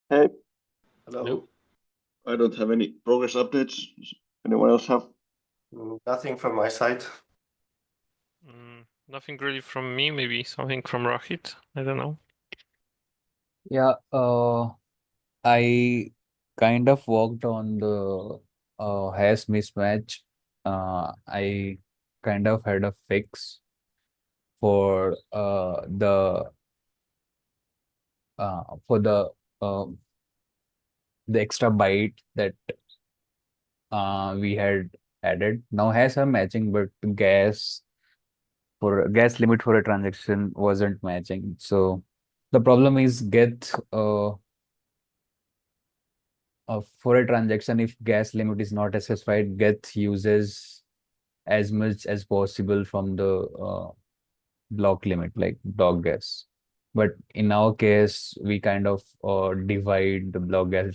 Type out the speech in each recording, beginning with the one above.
Hey, Hello. Nope. I don't have any progress updates. Anyone else have? Nothing from my side. Nothing really from me, maybe something from Rohit. I don't know. Yeah, I kind of worked on the hash mismatch. I kind of had a fix for for um the extra byte that we had added. Now hash are matching, but gas limit for a transaction wasn't matching. So the problem is get for a transaction, if gas limit is not specified, get uses as much as possible from the block limit, like block gas. But in our case, we kind of divide the block gas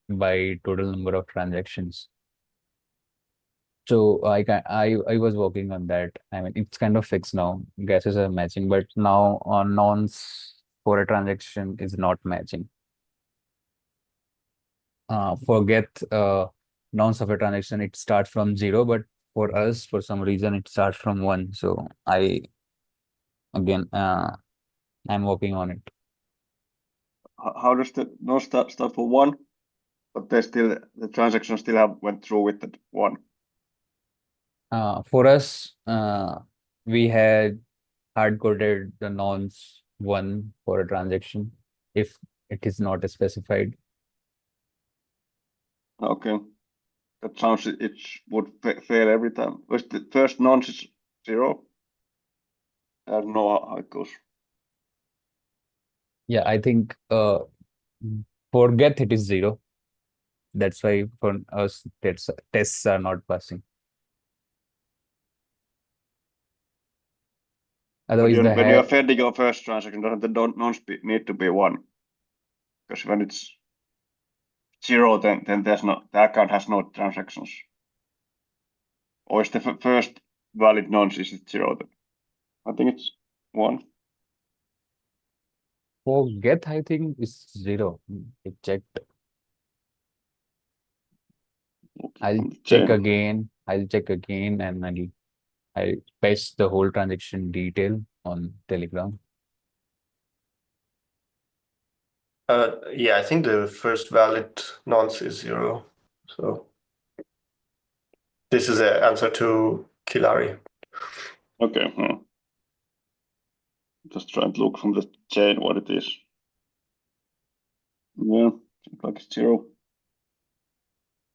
by total number of transactions. So I was working on that. I mean, it's kind of fixed now. Gases are matching, but now on nonce for a transaction is not matching. For get nonce of a transaction, it starts from 0, but for us, for some reason, it starts from 1. So again, I'm working on it. How does the no start for one, but the transaction still have went through with that one? For us, we had hard-coded the nonce 1 for a transaction if it is not specified. Okay, that sounds it would fail every time. Was the first nonce is 0? I don't know how it goes. Yeah, I think for get it is 0. That's why for us tests are not passing. Otherwise, When you're fending your first transaction, doesn't the nonce need to be 1? Because when it's 0, then the account has no transactions. Or is the first valid nonce is it 0 then? I think it's 1. for get, I think is 0. I checked. I'll check again. I'll check again and I'll paste the whole transaction detail on Telegram. Yeah, I think the first valid nonce is 0. So this is an answer to Kilari. Okay. Just trying to look from the chain what it is. Yeah, seems like it's 0.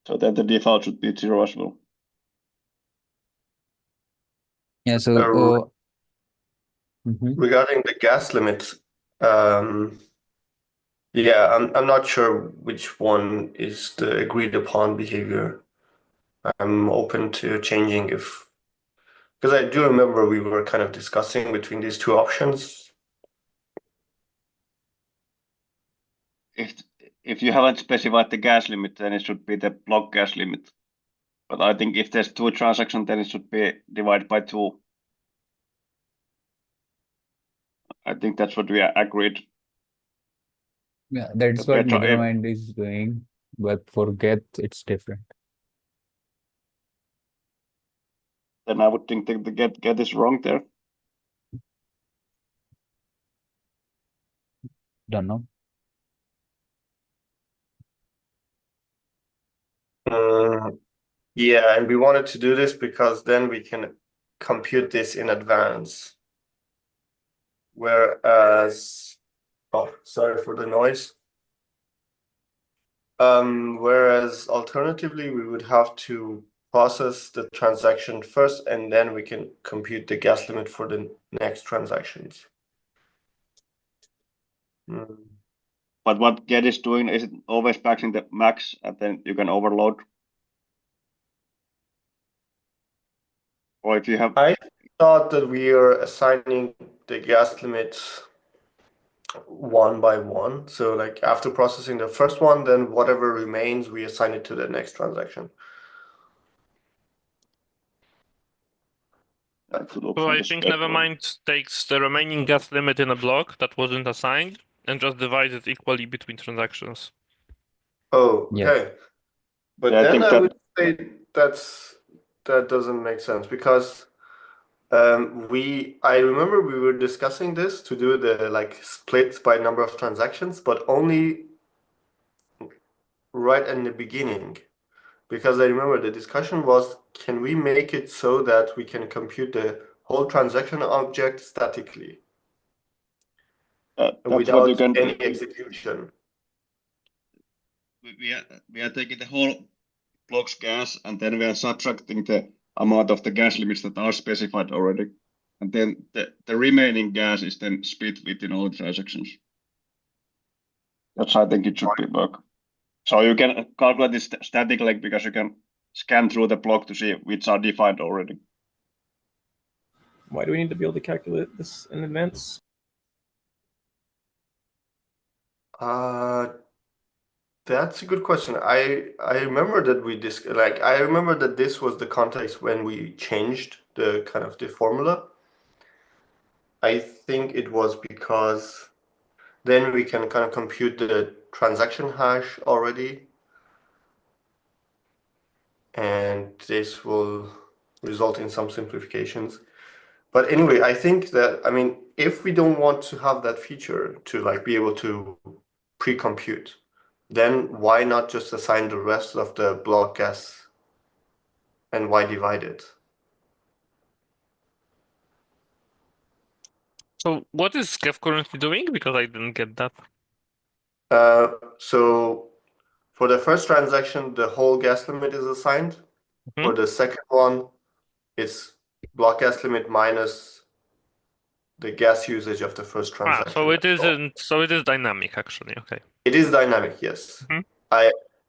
So then the default should be 0 as well. Yeah, so regarding the gas limit, yeah, I'm not sure which one is the agreed upon behavior. I'm open to changing because I do remember we were kind of discussing between these two options. If you haven't specified the gas limit, then it should be the block gas limit. But I think if there's 2 transactions, then it should be divided by 2. I think that's what we agreed. yeah, that's what Nevermind is doing, but for get it's different. Then I would think that the get is wrong there. Don't know. Yeah, and we wanted to do this because then we can compute this in advance. Whereas, oh, sorry for the noise. Whereas alternatively, we would have to process the transaction first, and then we can compute the gas limit for the next transactions. But what get is doing, is it always maxing the max and then you can overload? Or if you have... I thought that we are assigning the gas limits one by one. So like after processing the first one, then whatever remains, we assign it to the next transaction. So I think Nevermind takes the remaining gas limit in a block that wasn't assigned and just divides it equally between transactions. Oh, Yeah. okay. But Yeah, I then think I that- would say that doesn't make sense because I remember we were discussing this to do the like split by number of transactions, but only right in the beginning. Because I remember the discussion was, can we make it so that we can compute the whole transaction object statically that's what without you can. any execution? We are taking the whole block's gas, and then we are subtracting the amount of the gas limits that are specified already. And then the remaining gas is then split within all transactions. That's how I think it should be work. So you can calculate this statically because you can scan through the block to see which are defined already. Why do we need to be able to calculate this in advance? That's a good question. I remember that I remember that this was the context when we changed the kind of the formula. I think it was because then we can kind of compute the transaction hash already, and this will result in some simplifications. But anyway, I think that, I mean, if we don't want to have that feature to like be able to pre-compute, then why not just assign the rest of the block gas and why divide it? So what is Kev currently doing? Because I didn't get that. So for the first transaction, the whole gas limit is assigned. For the second one, it's block gas limit minus the gas usage of the first transaction. So it isn't. So it is dynamic, actually. Okay. It is dynamic, yes. Mhm.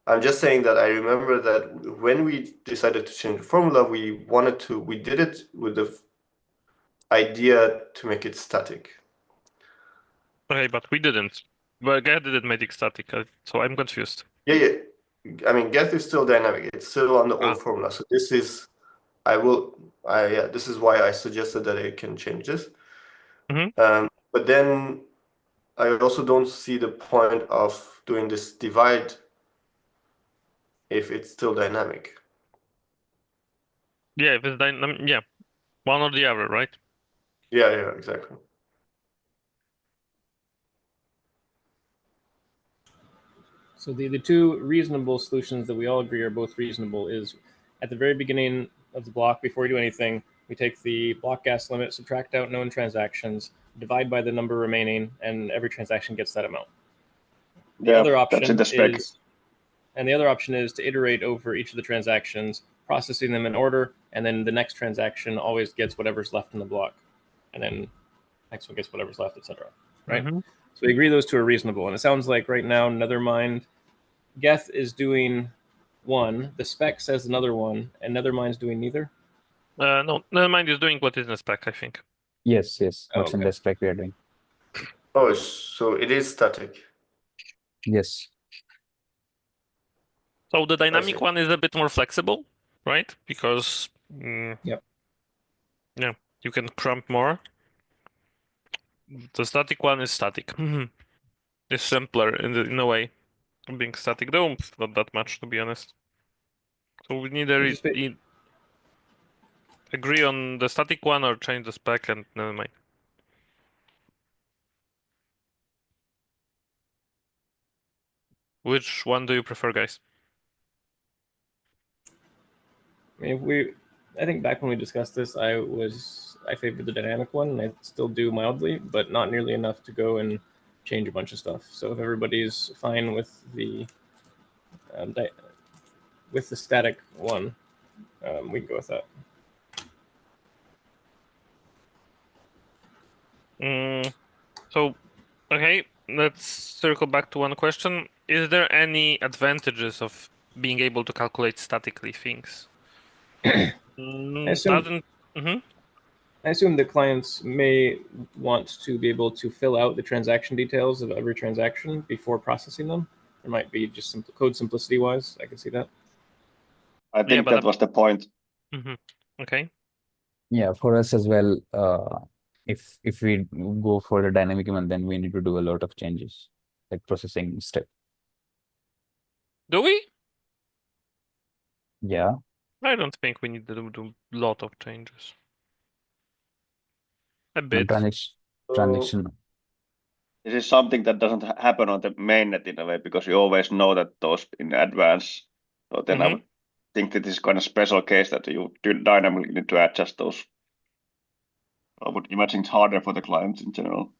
I'm just saying that I remember that when we decided to change the formula, we did it with the idea to make it static. Okay, but we didn't. But Kev didn't make it static, so I'm confused. Yeah. I mean, get is still dynamic. It's still on the old formula. So this is, this is why I suggested that I can change this. Mhm. But then I also don't see the point of doing this divide if it's still dynamic. Yeah, if it's dynamic, yeah, one or the other, right? Yeah, exactly. So the two reasonable solutions that we all agree are both reasonable is at the very beginning of the block, before we do anything, we take the block gas limit, subtract out known transactions, divide by the number remaining, and every transaction gets that amount. The other option is to iterate over each of the transactions, processing them in order, and then the next transaction always gets whatever's left in the block, and then next one gets whatever's left, etc. Right? Mhm. So we agree those two are reasonable, and it sounds like right now Nethermind, Geth is doing one, the spec says another one, and Nethermind's doing neither. No, Nevermind is doing what is in the spec, I think. Yes. What's in Okay. the spec we are doing. Oh, so it is static. Yes. So the dynamic see. one is a bit more flexible, right? Because Yep. yeah, you can crump more. The static one is static. It's simpler in a way. Being static, though, not that much, to be honest. So we need agree on the static one or change the spec, and never mind. Which one do you prefer, guys? I mean, I think back when we discussed this, I favored the dynamic one, and I still do mildly, but not nearly enough to go and change a bunch of stuff. So if everybody's fine with the static one, we can go with that. So, okay, let's circle back to one question. Is there any advantages of being able to calculate statically things? I assume the clients may want to be able to fill out the transaction details of every transaction before processing them. There might be just some code simplicity wise. I can see that. I think that was the point. Okay. Yeah, for us as well. If we go for the dynamic event, then we need to do a lot of changes, like processing step. Do we? Yeah. I don't think we need to do a lot of changes. A No bit. transaction. This is something that doesn't happen on the mainnet in a way because you always know that those in advance. So then I would think that this is kind of special case that you dynamically need to adjust those. I would imagine it's harder for the clients in general.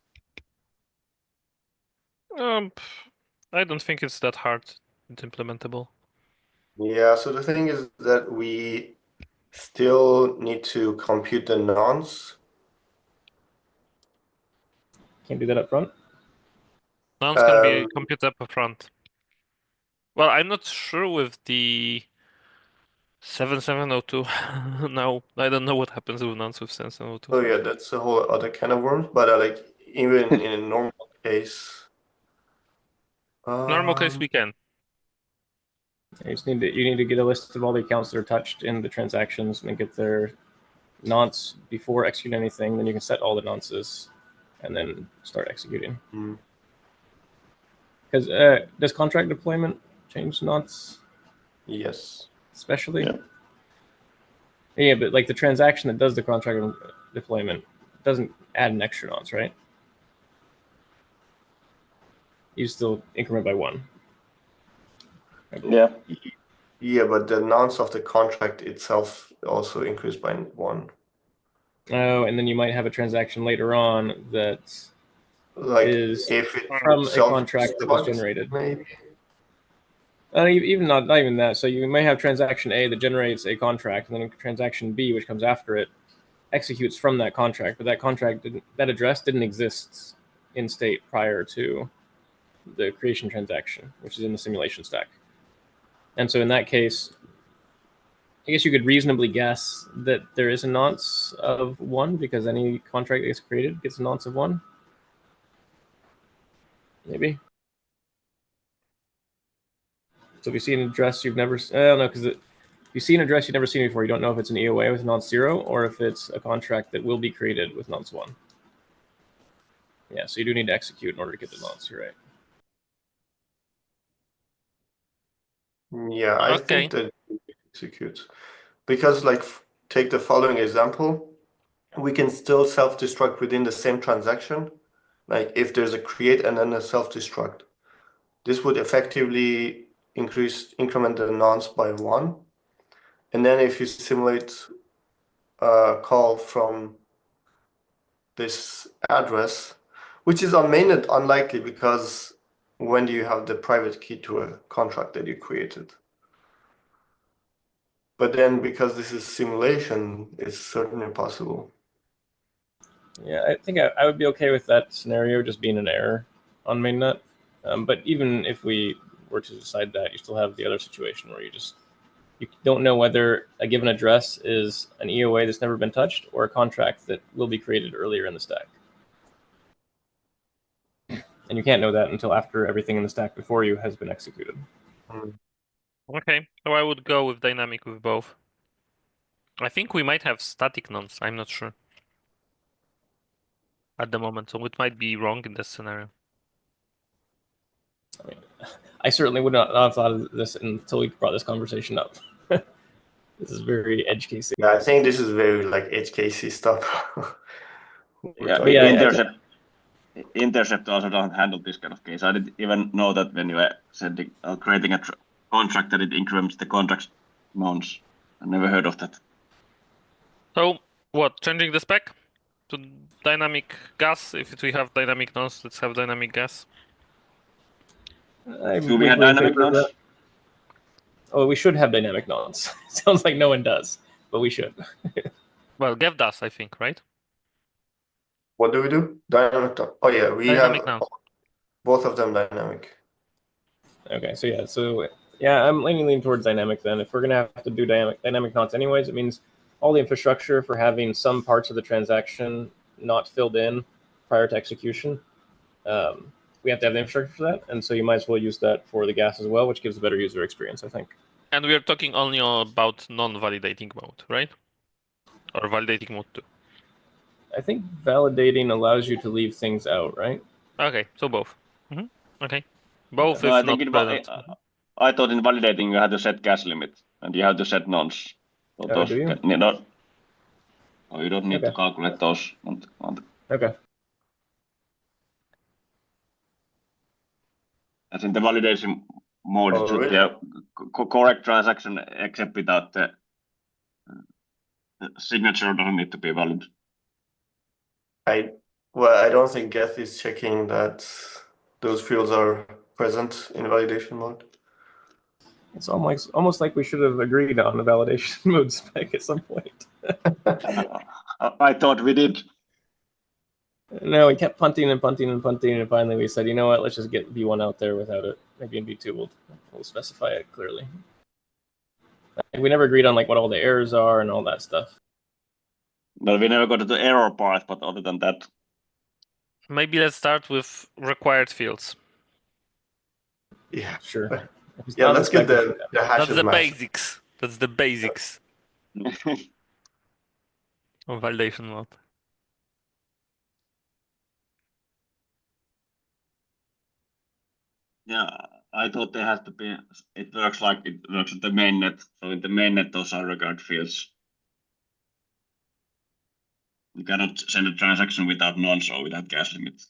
I don't think it's that hard. It's implementable. Yeah, so the thing is that we still need to compute the nonce. Can't do that up front. Nonce can be computed up front. Well, I'm not sure with the 7702. No, I don't know what happens with nonce with 7702. Oh yeah, that's a whole other can of worms. But like even in a normal case, Normal case we can. You need to get a list of all the accounts that are touched in the transactions and then get their nonce before executing anything. Then you can set all the nonces and then start executing. Because does contract deployment change nonce? Yes. Especially? Yeah. Yeah, but like the transaction that does the contract deployment doesn't add an extra nonce, right? You still increment by 1. Yeah. Yeah, but the nonce of the contract itself also increased by 1. Oh, and then you might have a transaction later on that like is if it from a contract that was generated. Maybe. Even not even that. So you may have transaction A that generates a contract, and then transaction B, which comes after it, executes from that contract. But that address didn't exist in state prior to the creation transaction, which is in the simulation stack. And so in that case, I guess you could reasonably guess that there is a nonce of 1 because any contract that gets created gets a nonce of 1. Maybe. So if you see an address you've never, I don't know, because you see an address you've never seen before, you don't know if it's an EOA with nonce 0 or if it's a contract that will be created with nonce 1. Yeah, so you do need to execute in order to get the nonce, you're right. Yeah, I think that it executes. Because like take the following example, we can still self-destruct within the same transaction. Like if there's a create and then a self-destruct. This would effectively increment the nonce by 1. And then if you simulate a call from this address, which is on mainnet unlikely because when do you have the private key to a contract that you created? But then because this is simulation, it's certainly possible. Yeah, I think I would be okay with that scenario just being an error on mainnet. But even if we were to decide that, you still have the other situation where you don't know whether a given address is an EOA that's never been touched or a contract that will be created earlier in the stack. And you can't know that until after everything in the stack before you has been executed. Okay, so I would go with dynamic with both. I think we might have static nonce, I'm not sure at the moment, so it might be wrong in this scenario. I mean, I certainly would not have thought of this until we brought this conversation up. This is very edge casey. Yeah, I think this is very like edge casey stuff. Intercept also doesn't handle this kind of case. I didn't even know that when you were sending creating a contract that it increments the contract's nonce. I never heard of that. So what? Changing the spec to dynamic gas? If we have dynamic nonce, let's have dynamic gas. Do we have dynamic nonce? Oh, we should have dynamic nonce. Sounds like no one does, but we should. Well, Gev does, I think, right? What do we do? Dynamic. Oh yeah, we Dynamic have nonce. both of them dynamic. Okay, so yeah, I'm leaning towards dynamic then. If we're gonna have to do dynamic nonce anyways, it means all the infrastructure for having some parts of the transaction not filled in prior to execution. We have to have the infrastructure for that, and so you might as well use that for the gas as well, which gives a better user experience, I think. And we are talking only about non-validating mode, right? Or validating mode too. I think validating allows you to leave things out, right? Okay, so both. Okay, both No, is I think not present. I thought in validating you had to set gas limit and you have to set nonce. So Oh, do you? Oh, you don't need to Okay. calculate those. Okay. As in the validation mode, Oh, it should really? be a correct transaction except without the signature doesn't need to be valid. I don't think Geth is checking that those fields are present in validation mode. It's almost like we should have agreed on the validation mode spec at some point. I thought we did. No, we kept punting and punting and punting, and finally we said, you know what, let's just get V1 out there without it. Maybe in V2 we'll specify it clearly. We never agreed on like what all the errors are and all that stuff. Well, we never got to the error part, but other than that. Maybe let's start with required fields. Yeah, Sure. yeah. Let's get the hashes That's the matched. basics. That's the basics of validation mode. Yeah, I thought there has to be. It works like it works at the mainnet. So in the mainnet, those are required fields. You cannot send a transaction without nonce or without gas limit.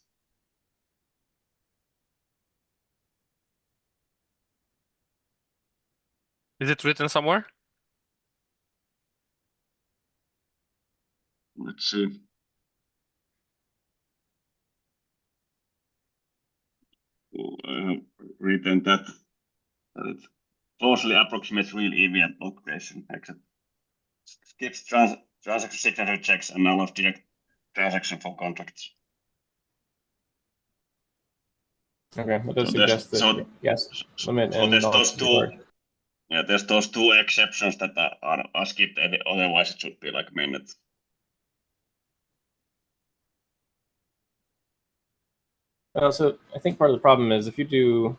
Is it written somewhere? Let's see. Written that it closely approximates real EV at block creation, except skips transaction signature checks and allows direct transaction for contracts. Okay, that does So suggest that yes, limit so and there's nonce those is two. required. Yeah, there's those two exceptions that are skipped. Otherwise, it should be like mainnet. So I think part of the problem is if you do.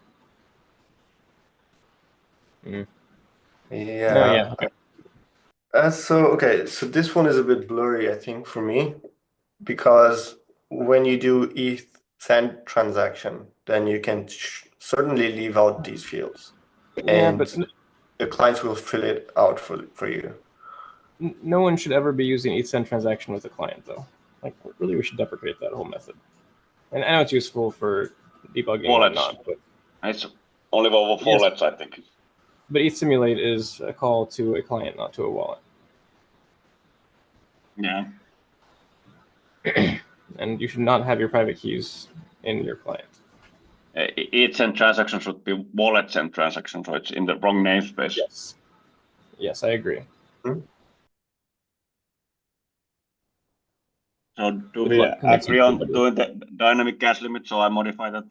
Yeah. No, yeah. Okay. So this one is a bit blurry, I think, for me, because when you do ETH send transaction, then you can certainly leave out these fields, Yeah, and but the clients will fill it out for you. no one should ever be using ETH transaction with a client, though. Like, really, we should deprecate that whole method. And I know it's useful for debugging and Wallets. whatnot, but It's only for Yes. wallets, I think. but ETH simulate is a call to a client, not to a wallet. Yeah. And you should not have your private keys in your client. ETH send transaction should be wallet send transaction, so it's in the wrong namespace. Yes. Yes, I agree. So do Good we luck convincing agree on everybody. doing the dynamic gas limit? So I modify that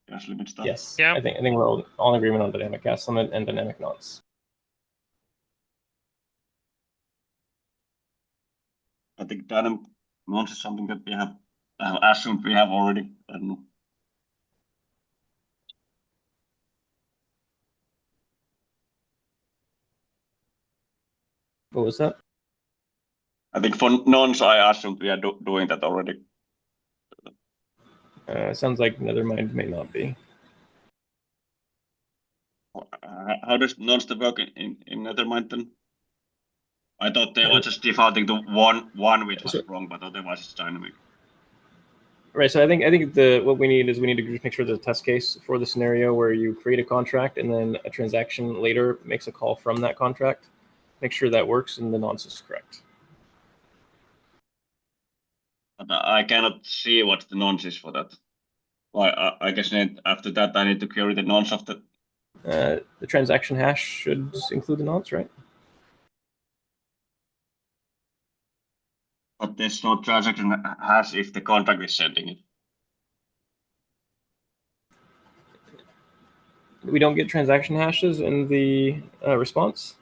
gas limit stuff. Yes. Yeah. I think we're all in agreement on dynamic gas limit and dynamic nonce. I think dynamic nonce is something that we have assumed we have already. I don't know. What was that? I think for nonce, I assumed we are doing that already. Sounds like Nethermind may not be. How does nonce work in Nethermind then? I thought they were just defaulting to one which was wrong, but otherwise it's dynamic. Right. So I think what we need to just make sure there's a test case for the scenario where you create a contract and then a transaction later makes a call from that contract. Make sure that works and the nonce is correct. But I cannot see what the nonce is for that. Well, I guess after that I need to query the nonce of the. The transaction hash should include the nonce, right? But there's no transaction hash if the contract is sending it. We don't get transaction hashes in the response.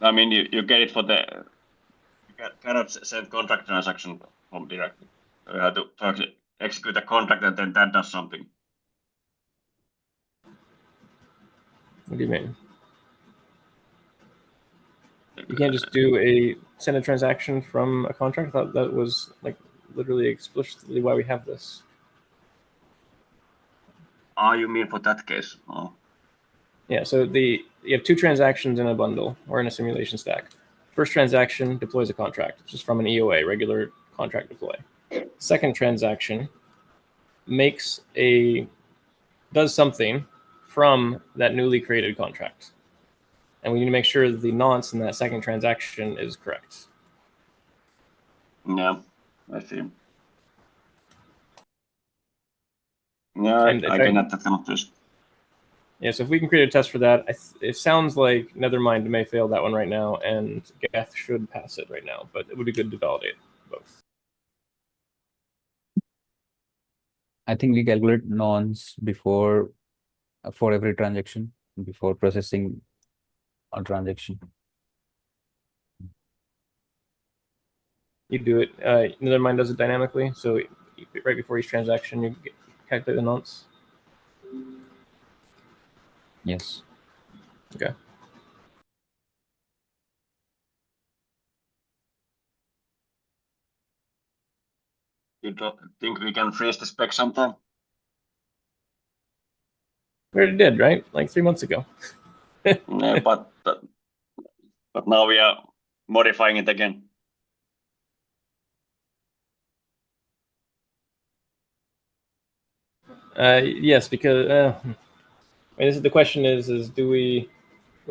I mean, you get it for the. You cannot send contract transaction from directly. You have to first execute a contract and then that does something. What do you mean? You can't just send a transaction from a contract. I thought that was like literally explicitly why we have this. Oh, you mean for that case? Oh. Yeah, so you have two transactions in a bundle or in a simulation stack. First transaction deploys a contract, just from an EOA, regular contract deploy. Second transaction does something from that newly created contract. And we need to make sure that the nonce in that second transaction is correct. Yeah, I see. Yeah, And I can add that kind of test. Yeah, so if we can create a test for that, it sounds like Nethermind may fail that one right now, and Geth should pass it right now, but it would be good to validate both. I think we calculate nonce before for every transaction before processing a transaction. You do it. Nethermind does it dynamically, so right before each transaction, you calculate the nonce. Yes. Okay. You don't think we can freeze the spec sometime? We already did, right? Like 3 months ago. Yeah, but now we are modifying it again. Yes, because this is the question is do we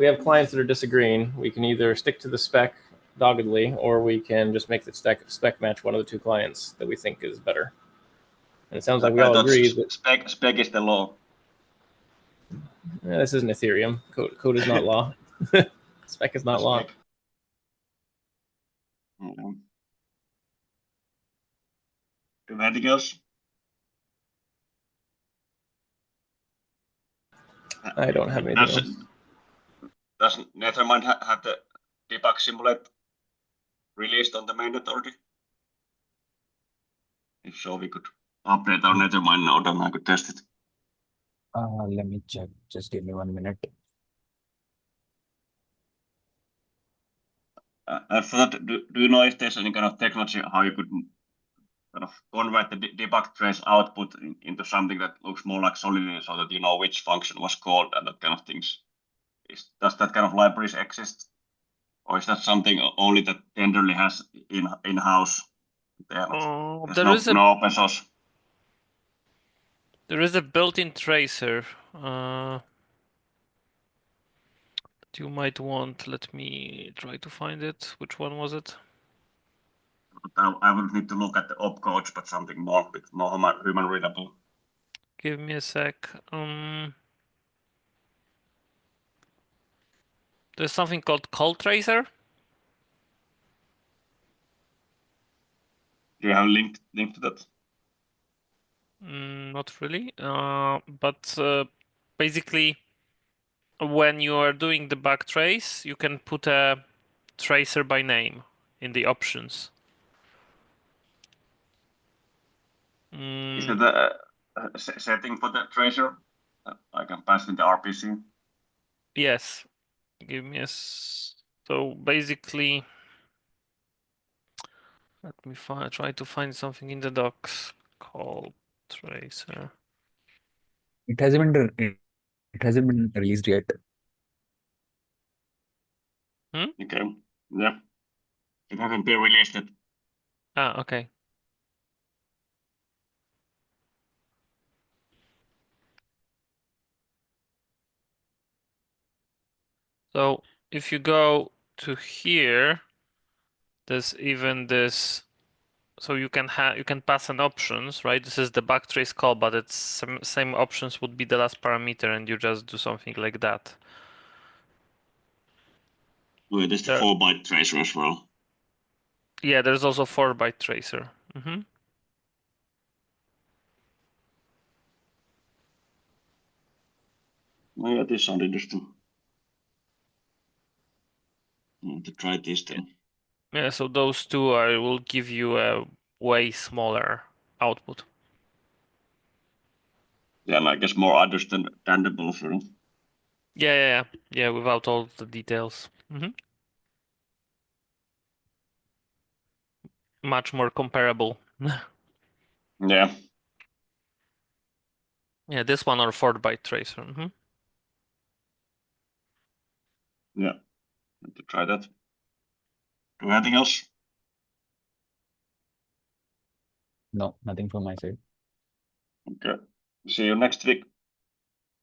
have clients that are disagreeing? We can either stick to the spec doggedly, or we can just make the spec match one of the two clients that we think is better. And it sounds like we all agree that spec is the law. this isn't Ethereum. Code is not law. Spec is not law. Mm-hmm. Do you have anything else? I don't have anything else. Does Nethermind have the debug simulate released on the mainnet already? If so, we could update our Nethermind node and I could test it. Let me check. Just give me 1 minute. For that, do you know if there's any kind of technology how you could kind of convert the debug trace output into something that looks more like Solidity so that you know which function was called and that kind of things? Does that kind of libraries exist? Or is that something only that Tenderly has in-house? There's no open source. There is a built-in tracer that you might want. Let me try to find it. Which one was it? I would need to look at the opcodes, but something more human readable. Give me a sec. There's something called call tracer. Do you have a link to that? Not really. But basically, when you are doing the backtrace, you can put a tracer by name in the options. Is that a setting for the tracer? I can pass in the RPC. Yes. Give me a. So basically, let me try to find something in the docs called tracer. It hasn't been released yet. Okay. Yeah. It hasn't been released yet. Okay. So if you go to here, there's even this. So you can pass an options, right? This is the backtrace call, but it's same options would be the last parameter, and you just do something like that. Wait, there's the 4-byte tracer as well. Yeah, there's also 4-byte tracer. Oh, yeah, this sounds interesting. To try this then. Yeah, so those two will give you a way smaller output. Yeah, and I guess more understandable for them. Yeah, without all the details. Much more comparable. Yeah. Yeah, this one or 4-byte tracer. Yeah, need to try that. Do anything else? No, nothing from my side. Okay. See you next week.